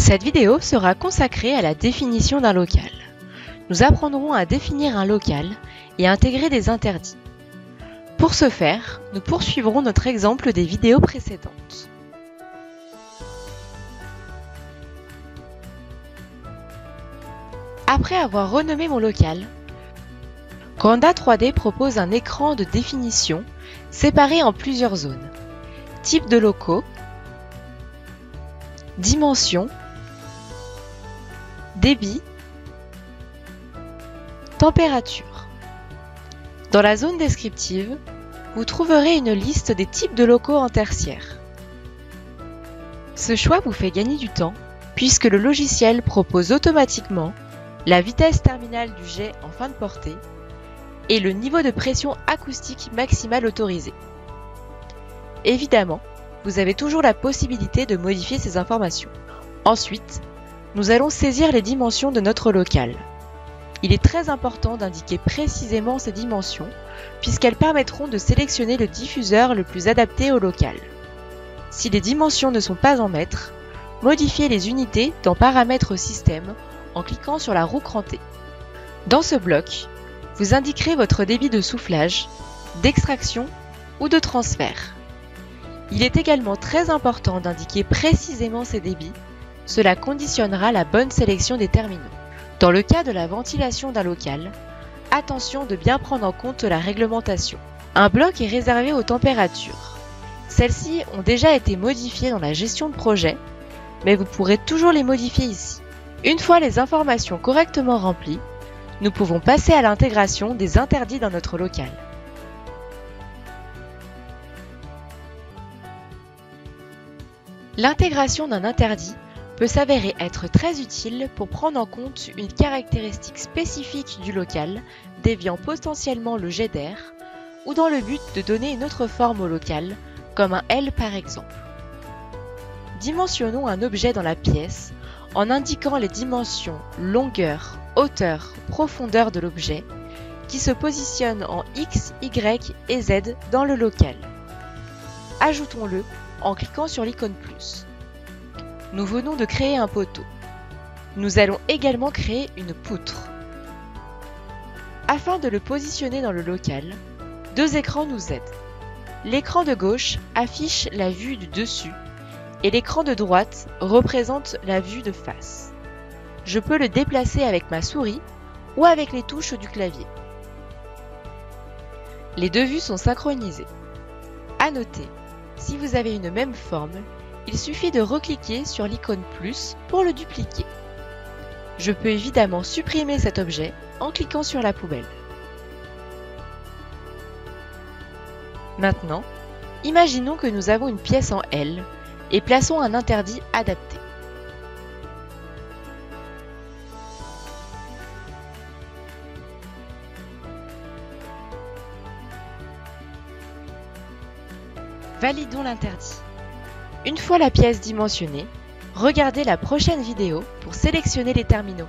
Cette vidéo sera consacrée à la définition d'un local. Nous apprendrons à définir un local et à intégrer des interdits. Pour ce faire, nous poursuivrons notre exemple des vidéos précédentes. Après avoir renommé mon local, Conda 3D propose un écran de définition séparé en plusieurs zones. Type de locaux, dimensions, débit, température. Dans la zone descriptive, vous trouverez une liste des types de locaux en tertiaire. Ce choix vous fait gagner du temps puisque le logiciel propose automatiquement la vitesse terminale du jet en fin de portée et le niveau de pression acoustique maximal autorisé. Évidemment, vous avez toujours la possibilité de modifier ces informations. Ensuite, nous allons saisir les dimensions de notre local. Il est très important d'indiquer précisément ces dimensions puisqu'elles permettront de sélectionner le diffuseur le plus adapté au local. Si les dimensions ne sont pas en mètres, modifiez les unités dans Paramètres système en cliquant sur la roue crantée. Dans ce bloc, vous indiquerez votre débit de soufflage, d'extraction ou de transfert. Il est également très important d'indiquer précisément ces débits, cela conditionnera la bonne sélection des terminaux. Dans le cas de la ventilation d'un local, attention de bien prendre en compte la réglementation. Un bloc est réservé aux températures. Celles-ci ont déjà été modifiées dans la gestion de projet, mais vous pourrez toujours les modifier ici. Une fois les informations correctement remplies, nous pouvons passer à l'intégration des interdits dans notre local. L'intégration d'un interdit peut s'avérer être très utile pour prendre en compte une caractéristique spécifique du local déviant potentiellement le jet d'air ou dans le but de donner une autre forme au local, comme un L par exemple. Dimensionnons un objet dans la pièce en indiquant les dimensions longueur, hauteur, profondeur de l'objet qui se positionne en X, Y et Z dans le local. Ajoutons-le en cliquant sur l'icône plus. Nous venons de créer un poteau. Nous allons également créer une poutre. Afin de le positionner dans le local, deux écrans nous aident. L'écran de gauche affiche la vue du dessus et l'écran de droite représente la vue de face. Je peux le déplacer avec ma souris ou avec les touches du clavier. Les deux vues sont synchronisées. À noter, si vous avez une même forme, il suffit de recliquer sur l'icône plus pour le dupliquer. Je peux évidemment supprimer cet objet en cliquant sur la poubelle. Maintenant, imaginons que nous avons une pièce en L et plaçons un interdit adapté. Validons l'interdit. Une fois la pièce dimensionnée, regardez la prochaine vidéo pour sélectionner les terminaux.